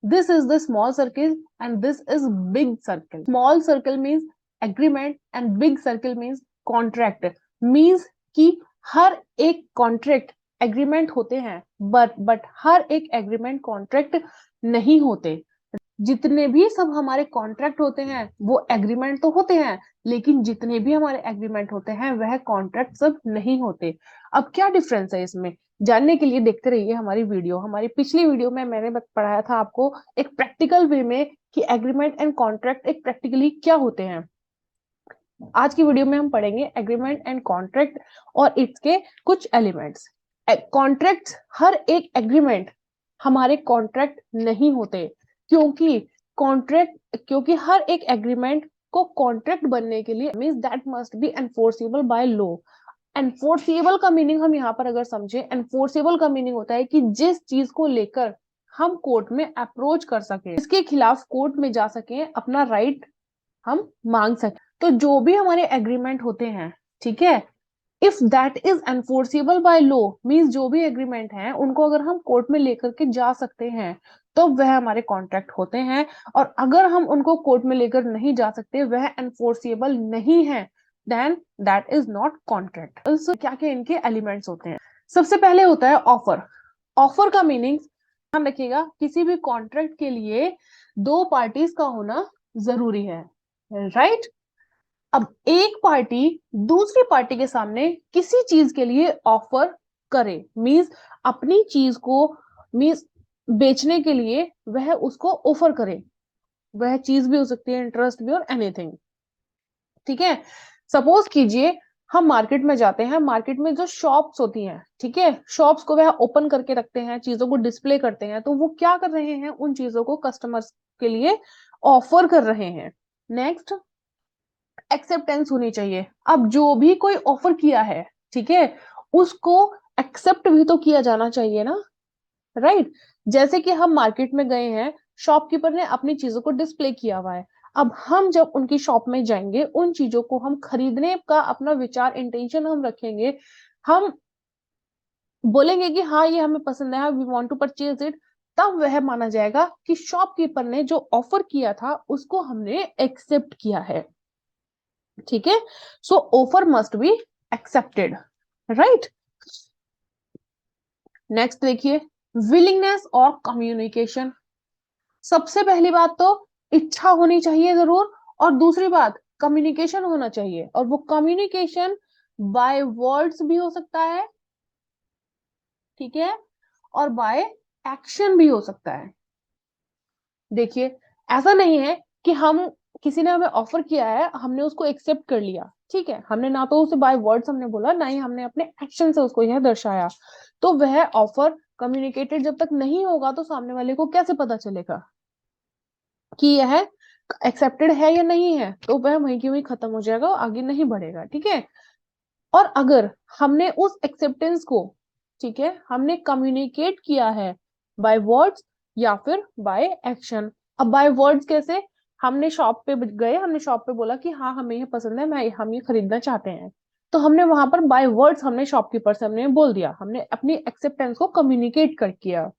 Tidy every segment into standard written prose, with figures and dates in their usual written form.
This is the small circle and this is big circle. Small circle means agreement and big circle means contract. Means कि हर एक contract agreement होते हैं, but हर एक agreement contract नहीं होते. जितने भी सब हमारे कॉन्ट्रैक्ट होते हैं वो एग्रीमेंट तो होते हैं, लेकिन जितने भी हमारे एग्रीमेंट होते हैं वह कॉन्ट्रैक्ट सब नहीं होते. अब क्या डिफरेंस है इसमें, जानने के लिए देखते रहिए हमारी वीडियो. हमारी पिछली वीडियो में मैंने पढ़ाया था आपको एक प्रैक्टिकल वे में कि एग्रीमेंट एंड कॉन्ट्रैक्ट एक प्रैक्टिकली क्या होते हैं. आज की वीडियो में हम पढ़ेंगे एग्रीमेंट एंड कॉन्ट्रैक्ट और इसके कुछ एलिमेंट्स. कॉन्ट्रैक्ट, हर एक एग्रीमेंट हमारे कॉन्ट्रैक्ट नहीं होते, क्योंकि हर एक एग्रीमेंट को कॉन्ट्रैक्ट बनने के लिए means that must be enforceable by law. Enforceable का मीनिंग हम यहाँ पर अगर समझे, एनफोर्सेबल का मीनिंग होता है कि जिस चीज को लेकर हम कोर्ट में अप्रोच कर सके, इसके खिलाफ कोर्ट में जा सके, अपना राइट हम मांग सके. तो जो भी हमारे एग्रीमेंट होते हैं, ठीक है, if that is enforceable by law means जो भी एग्रीमेंट है उनको अगर हम कोर्ट में लेकर के जा सकते हैं तो वह हमारे कॉन्ट्रैक्ट होते हैं. और अगर हम उनको कोर्ट में लेकर नहीं जा सकते, वह एनफोर्सेबल नहीं है, then that is not contract. क्या क्या इनके एलिमेंट्स होते हैं. सबसे पहले होता है ऑफर. ऑफर का मीनिंग ध्यान रखिएगा, किसी भी कॉन्ट्रैक्ट के लिए दो पार्टीज का होना जरूरी है, राइट. अब एक पार्टी दूसरी पार्टी के सामने किसी चीज के लिए ऑफर करे, मींस अपनी चीज को मींस बेचने के लिए वह उसको ऑफर करे. वह चीज भी हो सकती है, इंटरेस्ट भी और एनीथिंग, ठीक है. सपोज कीजिए हम मार्केट में जाते हैं, मार्केट में जो शॉप्स होती हैं, ठीक है, शॉप्स को वह ओपन करके रखते हैं, चीजों को डिस्प्ले करते हैं, तो वो क्या कर रहे हैं, उन चीजों को कस्टमर्स के लिए ऑफर कर रहे हैं. नेक्स्ट, एक्सेप्टेंस होनी चाहिए. अब जो भी कोई ऑफर किया है, ठीक है, उसको एक्सेप्ट भी तो किया जाना चाहिए ना, राइट. जैसे कि हम मार्केट में गए हैं, शॉपकीपर ने अपनी चीजों को डिस्प्ले किया हुआ है. अब हम जब उनकी शॉप में जाएंगे, उन चीजों को हम खरीदने का अपना विचार इंटेंशन हम रखेंगे, हम बोलेंगे कि हाँ ये हमें पसंद है, we want to purchase it, तब वह माना जाएगा कि शॉपकीपर ने जो ऑफर किया था उसको हमने एक्सेप्ट किया है, ठीक है. सो offer must be accepted, right. Next देखिए, विलिंगनेस और कम्युनिकेशन. सबसे पहली बात तो इच्छा होनी चाहिए जरूर, और दूसरी बात कम्युनिकेशन होना चाहिए, और वो कम्युनिकेशन बाय वर्ड्स भी हो सकता है, ठीक है, और बाय एक्शन भी हो सकता है. देखिए, ऐसा नहीं है कि हम किसी ने हमें ऑफर किया है, हमने उसको एक्सेप्ट कर लिया, ठीक है, हमने ना तो उसे बाय वर्ड्स हमने बोला, ना ही हमने अपने एक्शन से उसको यह दर्शाया, तो वह ऑफर कम्युनिकेटेड जब तक नहीं होगा तो सामने वाले को कैसे पता चलेगा कि यह एक्सेप्टेड है या नहीं है. तो वह वहीं की वहीं खत्म हो जाएगा, आगे नहीं बढ़ेगा, ठीक है. और अगर हमने उस एक्सेप्टेंस को, ठीक है, हमने कम्युनिकेट किया है बाय वर्ड्स या फिर बाय एक्शन. अब बाय वर्ड्स कैसे, हमने शॉप पे गए, हमने शॉप पे बोला कि हाँ हमें ये पसंद है, हम ये खरीदना चाहते हैं, तो हमने वहां पर बाय वर्ड्स हमने शॉपकीपर से हमने बोल दिया, हमने अपनी एक्सेप्टेंस को कम्युनिकेट कर किया.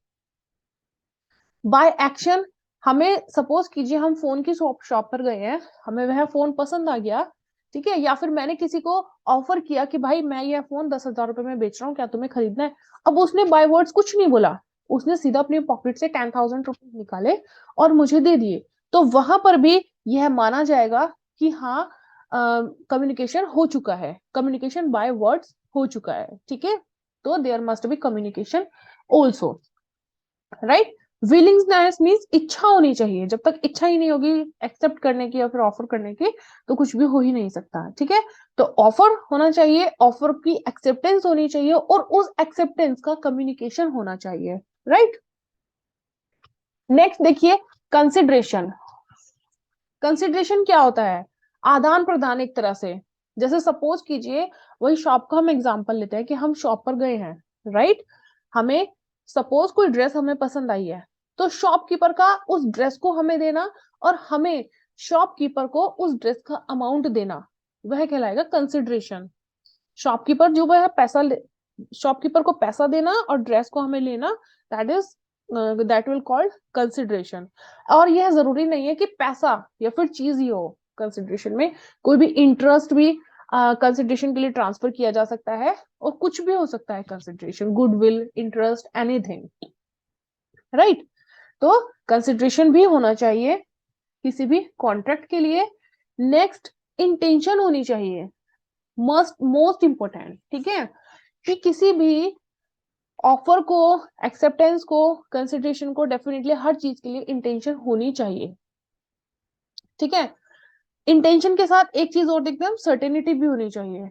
बाय एक्शन, हमें सपोज कीजिए हम फोन की शॉप पर गए हैं, हमें वह फोन पसंद आ गया, ठीक है, या फिर मैंने किसी को ऑफर किया कि भाई मैं यह फोन 10,000 रुपए में बेच रहा हूँ, क्या तुम्हें खरीदना है. अब उसने बाय वर्ड्स कुछ नहीं बोला, उसने सीधा अपनी पॉकेट से 10,000 रुपीज निकाले और मुझे दे दिए, तो वहां पर भी यह माना जाएगा कि हाँ कम्युनिकेशन हो चुका है, कम्युनिकेशन बाय वर्ड्स हो चुका है, ठीक है. तो there must be communication also, right. Willingness means इच्छा होनी चाहिए, जब तक इच्छा ही नहीं होगी एक्सेप्ट करने की या फिर ऑफर करने की, तो कुछ भी हो ही नहीं सकता, ठीक है. तो ऑफर होना चाहिए, ऑफर की एक्सेप्टेंस होनी चाहिए, और उस एक्सेप्टेंस का कम्युनिकेशन होना चाहिए, राइट. नेक्स्ट देखिए, कंसिडरेशन. कंसिडरेशन क्या होता है, आदान प्रदान एक तरह से. जैसे सपोज कीजिए, वही शॉप का हम एग्जांपल लेते हैं कि हम शॉप पर गए हैं, राइट. हमें सपोज कोई ड्रेस हमें पसंद आई है, तो शॉपकीपर का उस ड्रेस को हमें देना और हमें शॉपकीपर को उस ड्रेस का अमाउंट देना, वह कहलाएगा कंसिडरेशन. शॉपकीपर जो वह पैसा शॉपकीपर को पैसा देना और ड्रेस को हमें लेना, that is that will called consideration. और यह जरूरी नहीं है कि पैसा या फिर चीज ही हो कंसिडरेशन में, कोई भी इंटरेस्ट भी कंसिडरेशन के लिए ट्रांसफर किया जा सकता है, और कुछ भी हो सकता है consideration, goodwill, interest, anything, right. तो कंसिडरेशन भी होना चाहिए किसी भी कॉन्ट्रैक्ट के लिए। नेक्स्ट, इंटेंशन होनी चाहिए, मस्ट मोस्ट इंपॉर्टेंट, ठीक है, कि किसी भी ऑफर को, एक्सेप्टेंस को, कंसिडरेशन को, डेफिनेटली हर चीज के लिए इंटेंशन होनी चाहिए, ठीक है। इंटेंशन के साथ एक चीज और देखते हैं हम, सर्टेनिटी भी होनी चाहिए,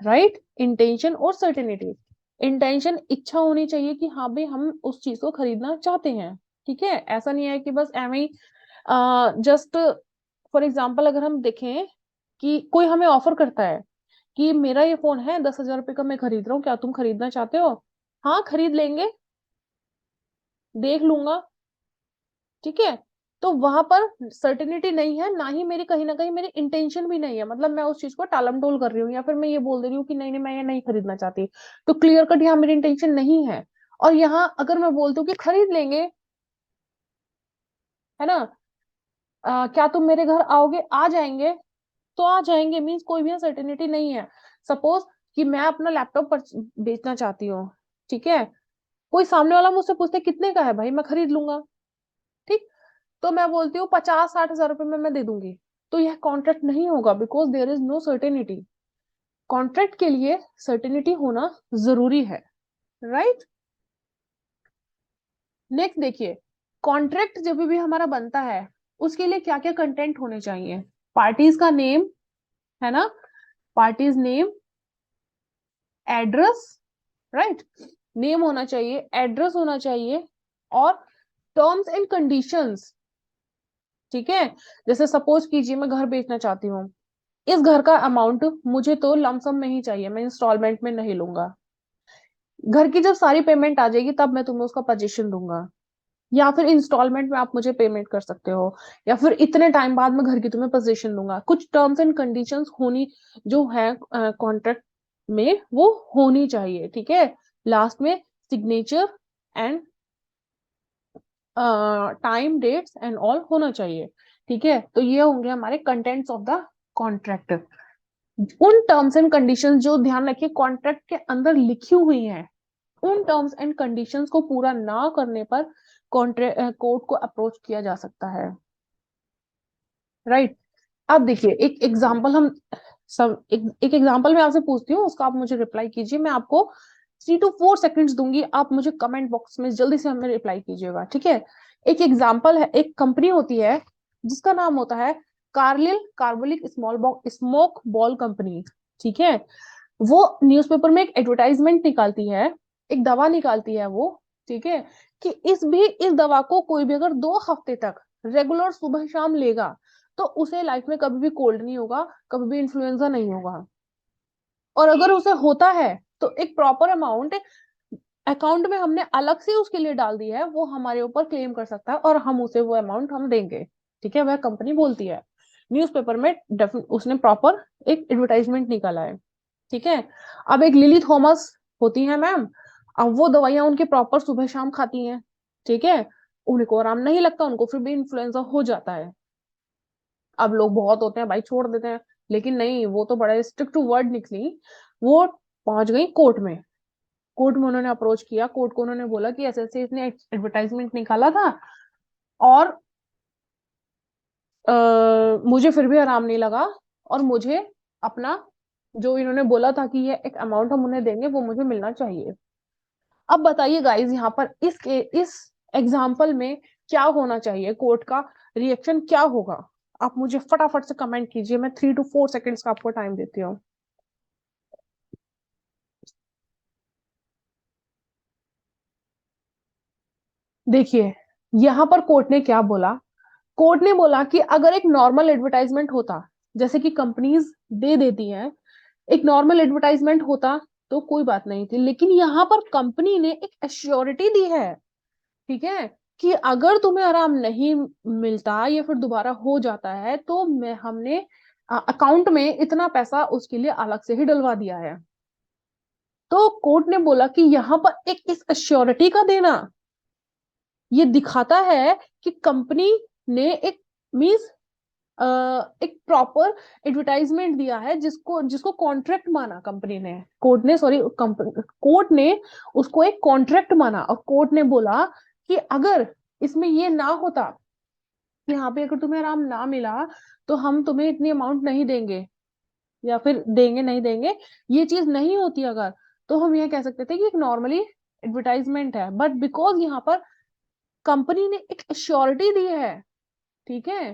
राइट। इंटेंशन और सर्टेनिटी, इंटेंशन इच्छा होनी चाहिए कि हाँ भाई हम उस चीज को खरीदना चाहते हैं, ठीक है। ऐसा नहीं है कि बस एम ही जस्ट, फॉर एग्जाम्पल अगर हम देखें कि कोई हमें ऑफर करता है कि मेरा ये फोन है 10,000 रुपए का, मैं खरीद रहा हूँ, क्या तुम खरीदना चाहते हो? हाँ खरीद लेंगे, देख लूंगा, ठीक है। तो वहां पर सर्टेनिटी नहीं है, ना ही मेरी कहीं ना कहीं मेरी इंटेंशन भी नहीं है, मतलब मैं उस चीज को टालम टोल कर रही हूँ, या फिर मैं ये बोल दे रही हूँ कि नहीं नहीं मैं ये नहीं खरीदना चाहती, तो क्लियर कट यहाँ मेरी इंटेंशन नहीं है। और यहाँ अगर मैं बोलती हूँ कि खरीद लेंगे, है ना, क्या तुम मेरे घर आओगे? आ जाएंगे, तो आ जाएंगे मीन्स कोई भी सर्टेनिटी नहीं है। सपोज कि मैं अपना लैपटॉप बेचना चाहती हूँ, ठीक है, कोई सामने वाला मुझसे पूछते कितने का है भाई, मैं खरीद लूंगा, ठीक, तो मैं बोलती हूँ 50-60 हजार रुपए में मैं दे दूंगी, तो यह कॉन्ट्रैक्ट नहीं होगा, because there is no certainty. Contract के लिए सर्टेनिटी होना जरूरी है, राइट। नेक्स्ट देखिए, कॉन्ट्रैक्ट जब भी हमारा बनता है उसके लिए क्या क्या कंटेंट होने चाहिए? पार्टीज का नेम, है ना, parties name, address, right, name होना चाहिए, एड्रेस होना चाहिए, और टर्म्स एंड कंडीशंस, ठीक है। जैसे सपोज कीजिए मैं घर बेचना चाहती हूँ, इस घर का अमाउंट मुझे तो लमसम में ही चाहिए, मैं इंस्टॉलमेंट में नहीं लूंगा, घर की जब सारी पेमेंट आ जाएगी तब मैं तुम्हें उसका पोजीशन दूंगा, या फिर इंस्टॉलमेंट में आप मुझे पेमेंट कर सकते हो, या फिर इतने टाइम बाद मैं घर की तुम्हें पोजीशन दूंगा, कुछ टर्म्स एंड कंडीशंस होनी जो है कॉन्ट्रैक्ट में वो होनी चाहिए, ठीक है। लास्ट में signature and time, dates and all होना चाहिए, ठीक है। तो ये होंगे हमारे कंटेंट्स ऑफ द कॉन्ट्रैक्ट। उन टर्म्स एंड कंडीशंस जो, ध्यान रखिए, कॉन्ट्रैक्ट के अंदर लिखी हुई हैं, उन टर्म्स एंड कंडीशंस को पूरा ना करने पर कोर्ट को अप्रोच किया जा सकता है, राइट। अब देखिए एक एग्जांपल हम सब एक एग्जांपल मैं आपसे पूछती हूँ, उसका आप मुझे रिप्लाई कीजिए, मैं आपको 3 to 4 सेकंड्स दूंगी, आप मुझे कमेंट बॉक्स में जल्दी से हमें रिप्लाई कीजिएगा, ठीक है। एक एग्जांपल है, एक कंपनी होती है जिसका नाम होता है Carlill carbolic smoke ball company, ठीक है। वो न्यूज़पेपर में एक एडवर्टाइजमेंट निकालती है, एक दवा निकालती है वो, ठीक है, कि इस दवा को कोई भी अगर 2 हफ्ते तक रेगुलर सुबह शाम लेगा तो उसे लाइफ में कभी भी कोल्ड नहीं होगा, कभी भी इन्फ्लुएंजा नहीं होगा, और अगर उसे होता है तो एक प्रॉपर अमाउंट अकाउंट में हमने अलग से उसके लिए डाल दी है, वो हमारे ऊपर क्लेम कर सकता है और हम उसे वो अमाउंट हम देंगे, ठीक है। वह कंपनी बोलती है, न्यूज़पेपर में उसने प्रॉपर एक एडवर्टाइजमेंट निकाला है, ठीक है। अब एक लिली थॉमस होती है मैम, अब वो दवाइयां उनके प्रॉपर सुबह शाम खाती हैं, ठीक है, उनको आराम नहीं लगता, उनको फिर भी इन्फ्लुएंजा हो जाता है। अब लोग बहुत होते हैं भाई, छोड़ देते हैं, लेकिन नहीं, वो तो बड़ा स्ट्रिक्ट वर्ड निकली, वो पहुंच गई कोर्ट में, कोर्ट में उन्होंने अप्रोच किया, कोर्ट को उन्होंने बोला कि ऐसे ऐसे इसने एडवर्टाइजमेंट निकाला था, और मुझे फिर भी आराम नहीं लगा, और मुझे अपना जो इन्होंने बोला था कि ये एक अमाउंट हम उन्हें देंगे वो मुझे मिलना चाहिए। अब बताइए गाइज, यहाँ पर इस एग्जाम्पल में क्या होना चाहिए, कोर्ट का रिएक्शन क्या होगा? आप मुझे फटाफट से कमेंट कीजिए, मैं 3 to 4 सेकेंड्स का आपको टाइम देती हूँ। देखिए यहाँ पर कोर्ट ने क्या बोला, कोर्ट ने बोला कि अगर एक नॉर्मल एडवर्टाइजमेंट होता, जैसे कि कंपनीज दे देती हैं, एक नॉर्मल एडवर्टाइजमेंट होता तो कोई बात नहीं थी, लेकिन यहाँ पर कंपनी ने एक एश्योरिटी दी है, ठीक है, कि अगर तुम्हें आराम नहीं मिलता या फिर दोबारा हो जाता है तो मैं हमने अकाउंट में इतना पैसा उसके लिए अलग से ही डलवा दिया है। तो कोर्ट ने बोला कि यहाँ पर एक इस एश्योरिटी का देना ये दिखाता है कि कंपनी ने एक मीन्स एक प्रॉपर एडवर्टाइजमेंट दिया है, जिसको जिसको कॉन्ट्रैक्ट माना कंपनी ने, कोर्ट ने, सॉरी, कोर्ट ने उसको एक कॉन्ट्रैक्ट माना, और कोर्ट ने बोला कि अगर इसमें ये ना होता, यहाँ पे अगर तुम्हें आराम ना मिला तो हम तुम्हें इतनी अमाउंट नहीं देंगे, या फिर देंगे नहीं देंगे, ये चीज नहीं होती अगर, तो हम ये कह सकते थे कि एक नॉर्मली एडवर्टाइजमेंट है। बट बिकॉज यहाँ पर कंपनी ने एक श्योरिटी दी है, ठीक है,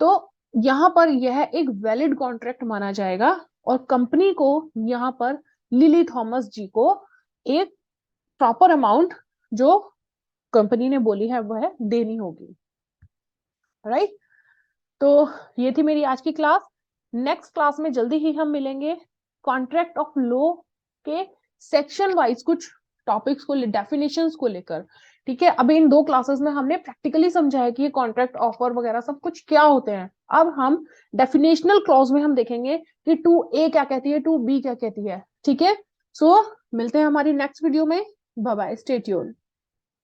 तो यहाँ पर यह एक वैलिड कॉन्ट्रैक्ट माना जाएगा, और कंपनी को यहाँ पर लिली थॉमस जी को एक प्रॉपर अमाउंट जो कंपनी ने बोली है वह देनी होगी, राइट। तो ये थी मेरी आज की क्लास। नेक्स्ट क्लास में जल्दी ही हम मिलेंगे कॉन्ट्रैक्ट ऑफ लॉ के सेक्शन वाइज कुछ टॉपिक्स को, डेफिनेशंस को लेकर, ठीक है। अभी इन 2 क्लासेस में हमने प्रैक्टिकली समझा है कि ये कॉन्ट्रैक्ट ऑफर वगैरह सब कुछ क्या होते हैं। अब हम डेफिनेशनल क्लॉज में हम देखेंगे कि 2A क्या कहती है, 2B क्या कहती है, ठीक है। सो मिलते हैं हमारी नेक्स्ट वीडियो में। Bye bye, stay tuned.